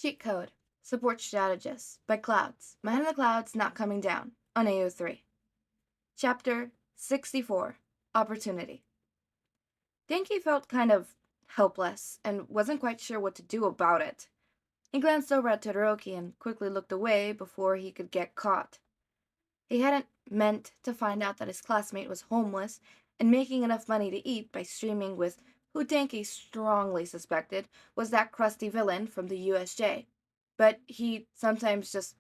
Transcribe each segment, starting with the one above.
Cheat Code. Support Strategist by Clouds. Man in the Clouds Not Coming Down on AO3. Chapter 64. Opportunity. Denki felt kind of helpless and wasn't quite sure what to do about it. He glanced over at Todoroki and quickly looked away before he could get caught. He hadn't meant to find out that his classmate was homeless and making enough money to eat by streaming with who Denki strongly suspected was that crusty villain from the USJ. But he sometimes just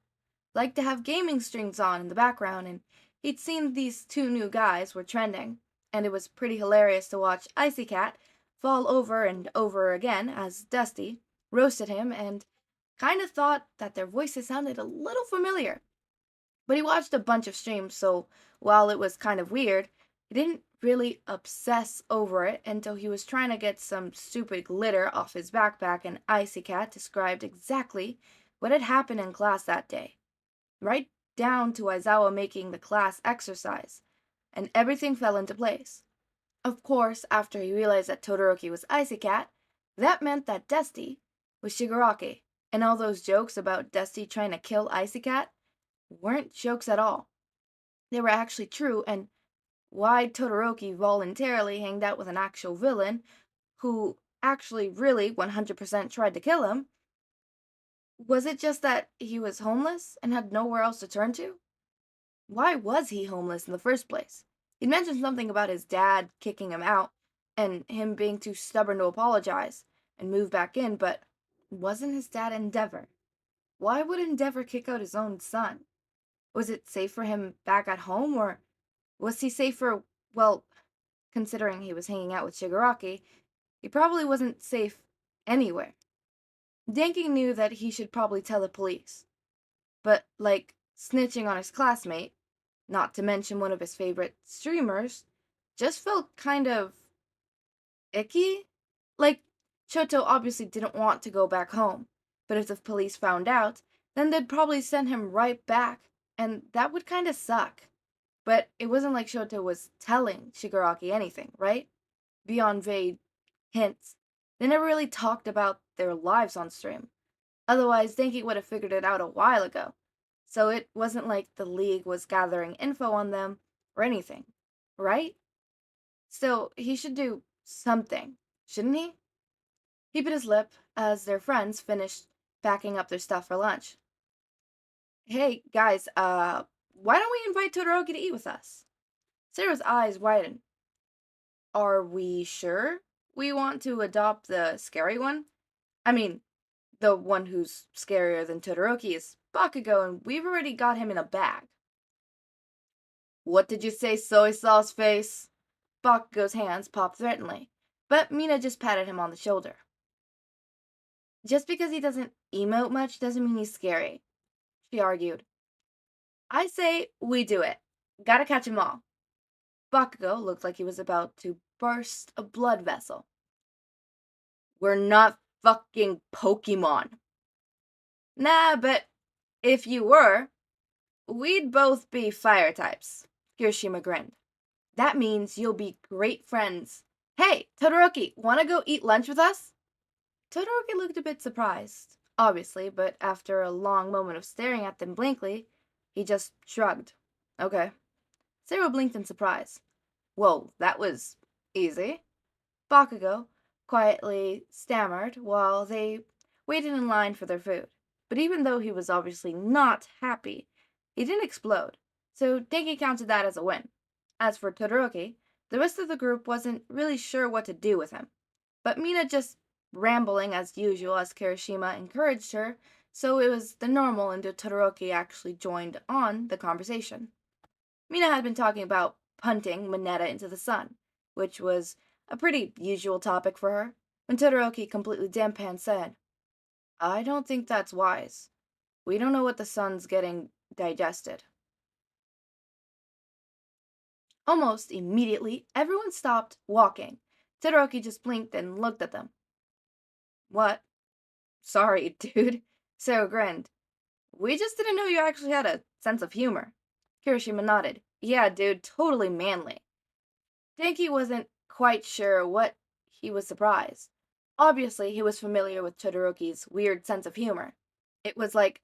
liked to have gaming strings on in the background, and he'd seen these two new guys were trending, and it was pretty hilarious to watch Icy Cat fall over and over again as Dusty roasted him and kind of thought that their voices sounded a little familiar. But he watched a bunch of streams, so while it was kind of weird, he didn't really obsess over it until he was trying to get some stupid glitter off his backpack and Icy Cat described exactly what had happened in class that day. Right down to Aizawa making the class exercise, and everything fell into place. Of course, after he realized that Todoroki was Icy Cat, that meant that Dusty was Shigaraki, and all those jokes about Dusty trying to kill Icy Cat weren't jokes at all. They were actually true, and why Todoroki voluntarily hanged out with an actual villain who actually really 100% tried to kill him. Was it just that he was homeless and had nowhere else to turn to? Why was he homeless in the first place? He'd mentioned something about his dad kicking him out and him being too stubborn to apologize and move back in, but wasn't his dad Endeavor? Why would Endeavor kick out his own son? Was it safe for him back at home, or was he safer, well, considering he was hanging out with Shigaraki, he probably wasn't safe anywhere. Denki knew that he should probably tell the police, but, like, snitching on his classmate, not to mention one of his favorite streamers, just felt kind of icky. Like, Shoto obviously didn't want to go back home, but if the police found out, then they'd probably send him right back, and that would kind of suck. But it wasn't like Shoto was telling Shigaraki anything, right? Beyond vague hints. They never really talked about their lives on stream. Otherwise, Denki would have figured it out a while ago. So it wasn't like the League was gathering info on them or anything, right? So he should do something, shouldn't he? He bit his lip as their friends finished packing up their stuff for lunch. Hey, guys, why don't we invite Todoroki to eat with us? Sarah's eyes widened. Are we sure we want to adopt the scary one? I mean, the one who's scarier than Todoroki is Bakugo, and we've already got him in a bag. What did you say, soy sauce face? Bakugo's hands popped threateningly, but Mina just patted him on the shoulder. Just because he doesn't emote much doesn't mean he's scary, she argued. I say we do it. Gotta catch 'em all. Bakugo looked like he was about to burst a blood vessel. We're not fucking Pokemon. Nah, but if you were, we'd both be fire types. Kirishima grinned. That means you'll be great friends. Hey, Todoroki, wanna go eat lunch with us? Todoroki looked a bit surprised, obviously, but after a long moment of staring at them blankly, he just shrugged. Okay. Sarah blinked in surprise. Whoa, that was easy. Bakugo quietly stammered while they waited in line for their food. But even though he was obviously not happy, he didn't explode, so Denki counted that as a win. As for Todoroki, the rest of the group wasn't really sure what to do with him. But Mina just rambling as usual as Kirishima encouraged her, so it was the normal until Todoroki actually joined on the conversation. Mina had been talking about punting Mineta into the sun, which was a pretty usual topic for her, when Todoroki completely deadpan said, I don't think that's wise. We don't know what the sun's getting digested. Almost immediately, everyone stopped walking. Todoroki just blinked and looked at them. What? Sorry, dude. Sarah grinned. We just didn't know you actually had a sense of humor. Kirishima nodded. Yeah, dude, totally manly. Denki wasn't quite sure what he was surprised. Obviously, he was familiar with Todoroki's weird sense of humor. It was like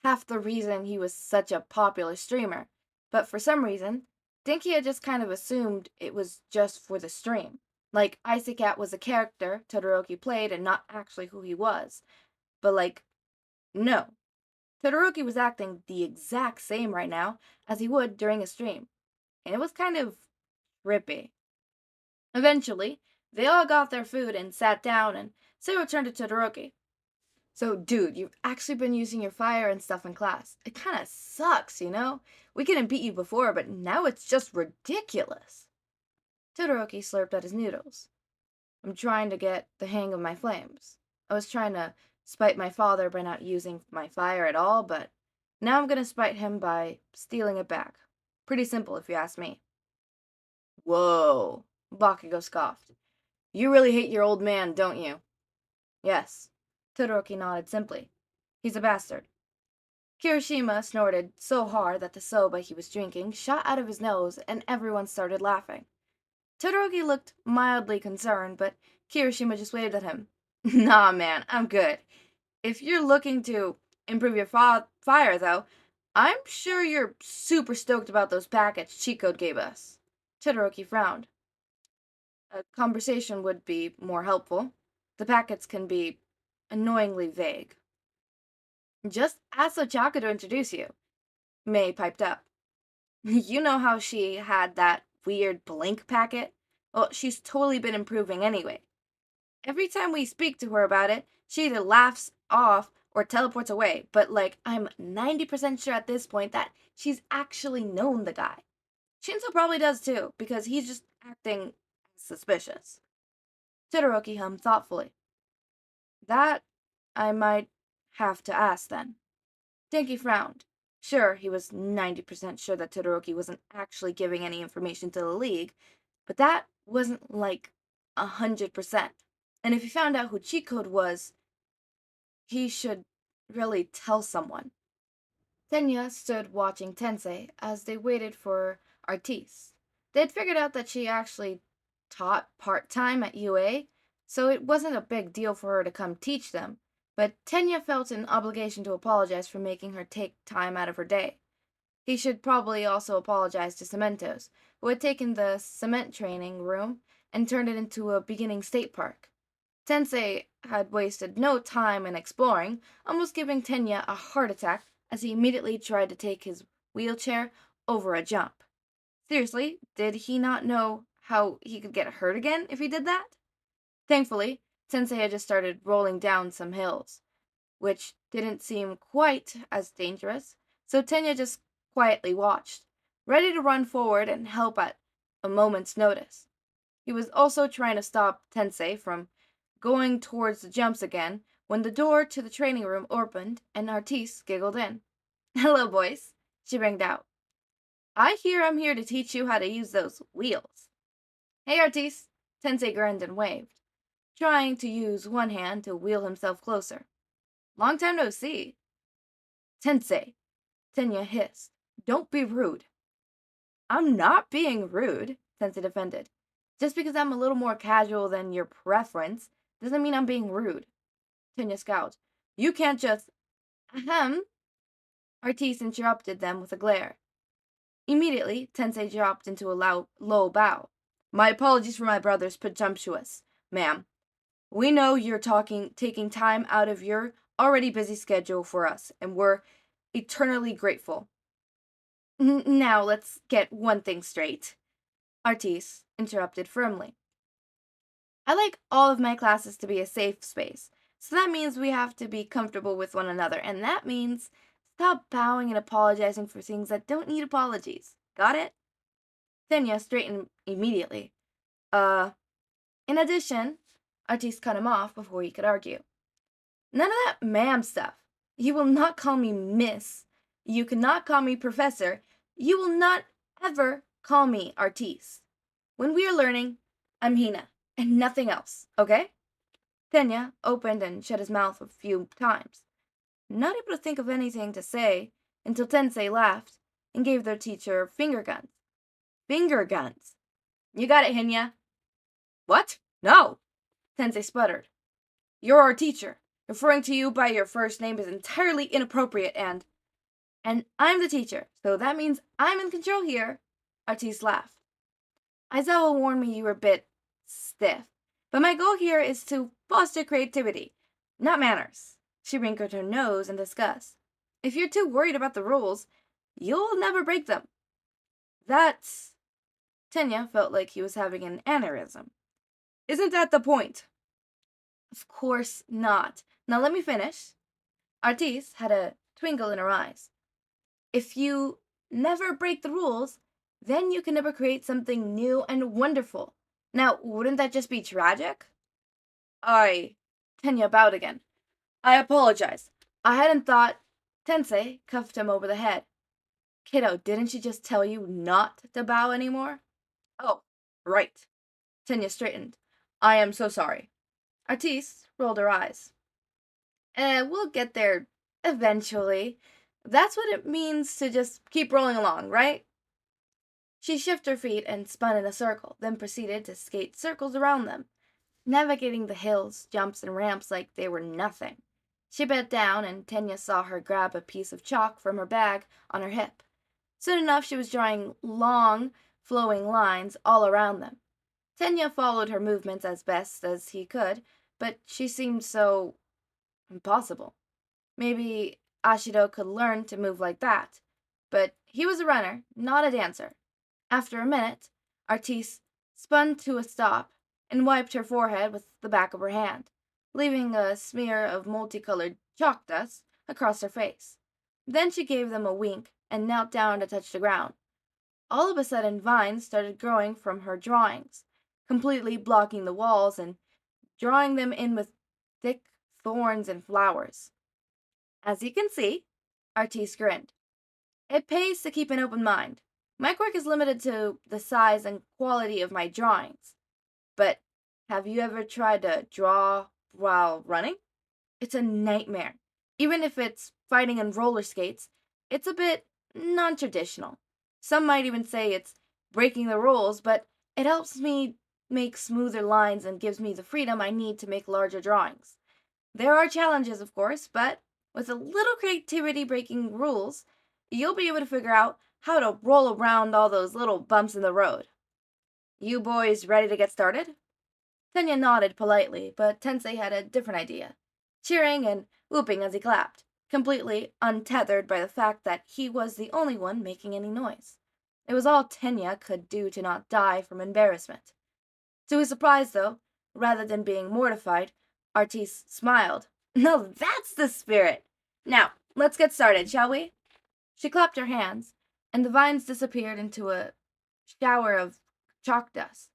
half the reason he was such a popular streamer. But for some reason, Dinky had just kind of assumed it was just for the stream. Like, Icy Cat was a character Todoroki played and not actually who he was. But, like, no. Todoroki was acting the exact same right now as he would during a stream. And it was kind of trippy. Eventually, they all got their food and sat down, and Seiya turned to Todoroki. So, dude, you've actually been using your fire and stuff in class. It kinda sucks, you know? We couldn't beat you before, but now it's just ridiculous. Todoroki slurped at his noodles. I'm trying to get the hang of my flames. I was trying to spite my father by not using my fire at all, but now I'm gonna spite him by stealing it back. Pretty simple, if you ask me. Whoa, Bakugo scoffed. You really hate your old man, don't you? Yes. Todoroki nodded simply. He's a bastard. Kirishima snorted so hard that the soba he was drinking shot out of his nose and everyone started laughing. Todoroki looked mildly concerned, but Kirishima just waved at him. Nah, man, I'm good. If you're looking to improve your fire, though, I'm sure you're super stoked about those packets Chico gave us. Todoroki frowned. A conversation would be more helpful. The packets can be annoyingly vague. Just ask Ochako to introduce you, May piped up. You know how she had that weird blink packet? Well, she's totally been improving anyway. Every time we speak to her about it, she either laughs off or teleports away, but like, I'm 90% sure at this point that she's actually known the guy. Shinso probably does too, because he's just acting suspicious. Todoroki hummed thoughtfully. That I might have to ask then. Denki frowned. Sure, he was 90% sure that Todoroki wasn't actually giving any information to the League, but that wasn't like 100%. And if he found out who cheat code was, he should really tell someone. Tenya stood watching Tensei as they waited for Artis. They had figured out that she actually taught part-time at UA, so it wasn't a big deal for her to come teach them, but Tenya felt an obligation to apologize for making her take time out of her day. He should probably also apologize to Cementos, who had taken the cement training room and turned it into a beginning state park. Tensei had wasted no time in exploring, almost giving Tenya a heart attack as he immediately tried to take his wheelchair over a jump. Seriously, did he not know how he could get hurt again if he did that? Thankfully, Tensei had just started rolling down some hills, which didn't seem quite as dangerous, so Tenya just quietly watched, ready to run forward and help at a moment's notice. He was also trying to stop Tensei from going towards the jumps again when the door to the training room opened and Artis giggled in. Hello, boys, she banged out. I hear I'm here to teach you how to use those wheels. Hey, Artis, Tensei grinned and waved, trying to use one hand to wheel himself closer. Long time no see. Tensei, Tenya hissed. Don't be rude. I'm not being rude, Tensei defended. Just because I'm a little more casual than your preference doesn't mean I'm being rude. Tenya scowled. You can't just... Ahem. Artis interrupted them with a glare. Immediately, Tensei dropped into a low bow. My apologies for my brother's presumptuous, ma'am. We know you're taking time out of your already busy schedule for us, and we're eternally grateful. Now let's get one thing straight, Artis interrupted firmly. I like all of my classes to be a safe space, so that means we have to be comfortable with one another, and that means stop bowing and apologizing for things that don't need apologies. Got it? Tenya straightened immediately. In addition, Artis cut him off before he could argue. None of that ma'am stuff. You will not call me miss. You cannot call me professor. You will not ever call me Artis. When we are learning, I'm Hina, and nothing else, okay? Tenya opened and shut his mouth a few times, not able to think of anything to say until Tensei laughed and gave their teacher finger guns. Finger guns. You got it, Hinya. What? No! Tensei sputtered. You're our teacher. Referring to you by your first name is entirely inappropriate and I'm the teacher, so that means I'm in control here. Artis laughed. Aizawa warned me you were a bit stiff, but my goal here is to foster creativity, not manners. She wrinkled her nose in disgust. If you're too worried about the rules, you'll never break them. That's... Tenya felt like he was having an aneurysm. Isn't that the point? Of course not. Now let me finish. Artis had a twinkle in her eyes. If you never break the rules, then you can never create something new and wonderful. Now, wouldn't that just be tragic? Tenya bowed again. I apologize. I hadn't thought. Tensei cuffed him over the head. Kiddo, didn't she just tell you not to bow anymore? Oh, right. Tenya straightened. I am so sorry. Artis rolled her eyes. We'll get there eventually. That's what it means to just keep rolling along, right? She shifted her feet and spun in a circle, then proceeded to skate circles around them, navigating the hills, jumps, and ramps like they were nothing. She bent down, and Tenya saw her grab a piece of chalk from her bag on her hip. Soon enough, she was drawing long, flowing lines all around them. Tenya followed her movements as best as he could, but she seemed so impossible. Maybe Ashido could learn to move like that, but he was a runner, not a dancer. After a minute, Artis spun to a stop and wiped her forehead with the back of her hand, leaving a smear of multicolored chalk dust across her face. Then she gave them a wink and knelt down to touch the ground. All of a sudden, vines started growing from her drawings, completely blocking the walls and drawing them in with thick thorns and flowers. As you can see, Artis grinned. It pays to keep an open mind. My quirk is limited to the size and quality of my drawings. But have you ever tried to draw while running? It's a nightmare. Even if it's fighting on roller skates, it's a bit non-traditional. Some might even say it's breaking the rules, but it helps me make smoother lines and gives me the freedom I need to make larger drawings. There are challenges, of course, but with a little creativity breaking rules, you'll be able to figure out how to roll around all those little bumps in the road. You boys ready to get started? Tenya nodded politely, but Tensei had a different idea, cheering and whooping as he clapped, completely untethered by the fact that he was the only one making any noise. It was all Tenya could do to not die from embarrassment. To his surprise, though, rather than being mortified, Artis smiled. No, that's the spirit! Now, let's get started, shall we? She clapped her hands, and the vines disappeared into a shower of chalk dust.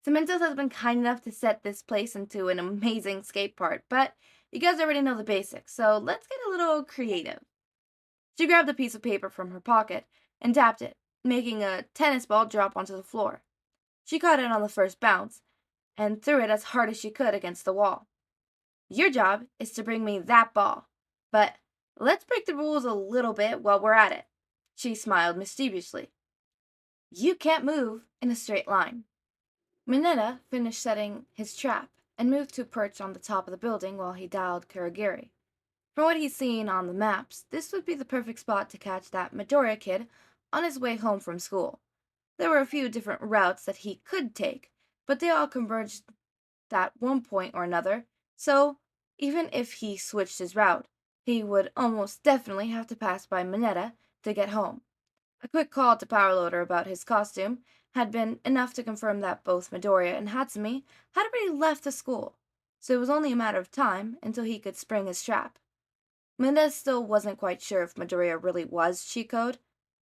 Cementos has been kind enough to set this place into an amazing skate park, but you guys already know the basics, so let's get a little creative. She grabbed a piece of paper from her pocket and tapped it, making a tennis ball drop onto the floor. She caught it on the first bounce and threw it as hard as she could against the wall. Your job is to bring me that ball, but let's break the rules a little bit while we're at it. She smiled mischievously. You can't move in a straight line. Mineta finished setting his trap and moved to perch on the top of the building while he dialed Kurogiri. From what he'd seen on the maps, this would be the perfect spot to catch that Midoriya kid on his way home from school. There were a few different routes that he could take, but they all converged at one point or another, so even if he switched his route, he would almost definitely have to pass by Mineta to get home. A quick call to Powerloader about his costume had been enough to confirm that both Midoriya and Hatsume had already left the school, so it was only a matter of time until he could spring his trap. Mineta still wasn't quite sure if Midoriya really was cheat code,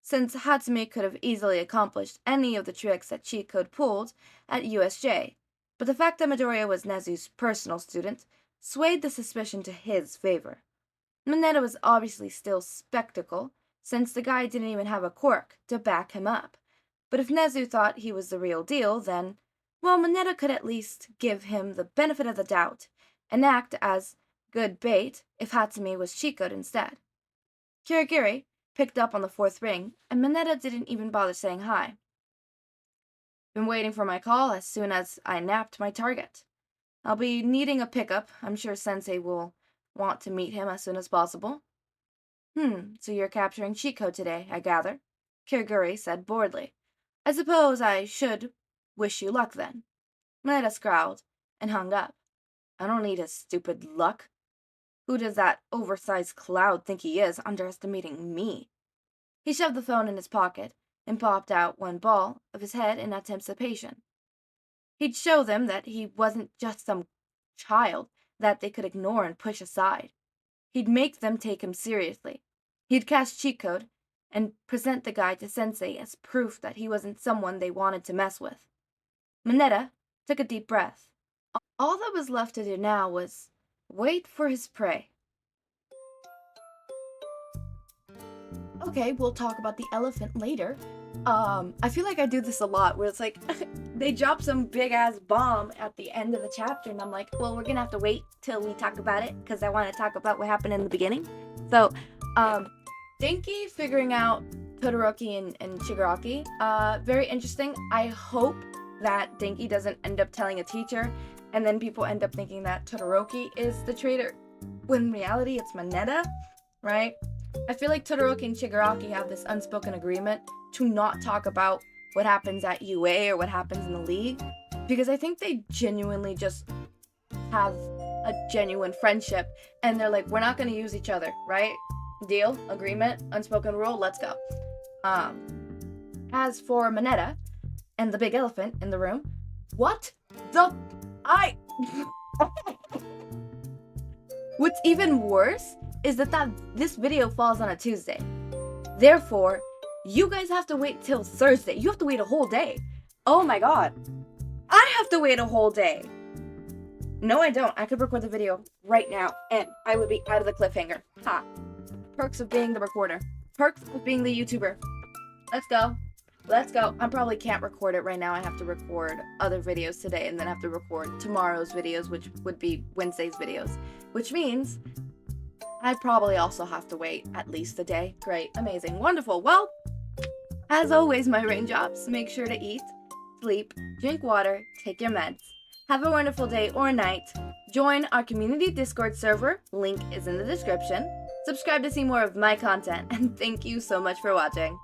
since Hatsume could have easily accomplished any of the tricks that cheat code pulled at USJ, but the fact that Midoriya was Nezu's personal student swayed the suspicion to his favor. Mineta was obviously still skeptical, since the guy didn't even have a quirk to back him up. But if Nezu thought he was the real deal, then, well, Mineta could at least give him the benefit of the doubt and act as good bait if Hatsume was cheat code instead. Kurogiri picked up on the fourth ring, and Mineta didn't even bother saying hi. Been waiting for my call as soon as I napped my target. I'll be needing a pickup. I'm sure Sensei will want to meet him as soon as possible. So you're capturing Chico today, I gather, Kiriguri said boredly. I suppose I should wish you luck then. Mineta scowled and hung up. I don't need his stupid luck. Who does that oversized cloud think he is, underestimating me? He shoved the phone in his pocket and popped out one ball of his head in anticipation. He'd show them that he wasn't just some child that they could ignore and push aside. He'd make them take him seriously. He'd cast cheat code and present the guy to Sensei as proof that he wasn't someone they wanted to mess with. Mineta took a deep breath. All that was left to do now was wait for his prey. Okay, we'll talk about the elephant later. I feel like I do this a lot, where it's like, they drop some big-ass bomb at the end of the chapter, and I'm like, well, we're gonna have to wait till we talk about it, because I want to talk about what happened in the beginning. So, Denki figuring out Todoroki and Shigaraki, very interesting. I hope that Denki doesn't end up telling a teacher, and then people end up thinking that Todoroki is the traitor, when in reality it's Mineta, right? I feel like Todoroki and Shigaraki have this unspoken agreement to not talk about what happens at UA or what happens in the league, because I think they genuinely just have a genuine friendship, and they're like, we're not going to use each other, right? Deal? Agreement? Unspoken rule? Let's go. As for Mineta and the big elephant in the room, what the... What's even worse is that this video falls on a Tuesday. Therefore, you guys have to wait till Thursday. You have to wait a whole day. Oh my god. I have to wait a whole day. No, I don't. I could record the video right now, and I would be out of the cliffhanger. Ha. Perks of being the recorder. Perks of being the YouTuber. Let's go. Let's go. I probably can't record it right now. I have to record other videos today, and then have to record tomorrow's videos, which would be Wednesday's videos. Which means I probably also have to wait at least a day. Great. Amazing. Wonderful. Well, as always, my raindrops, make sure to eat, sleep, drink water, take your meds. Have a wonderful day or night. Join our community Discord server. Link is in the description. Subscribe to see more of my content, and thank you so much for watching.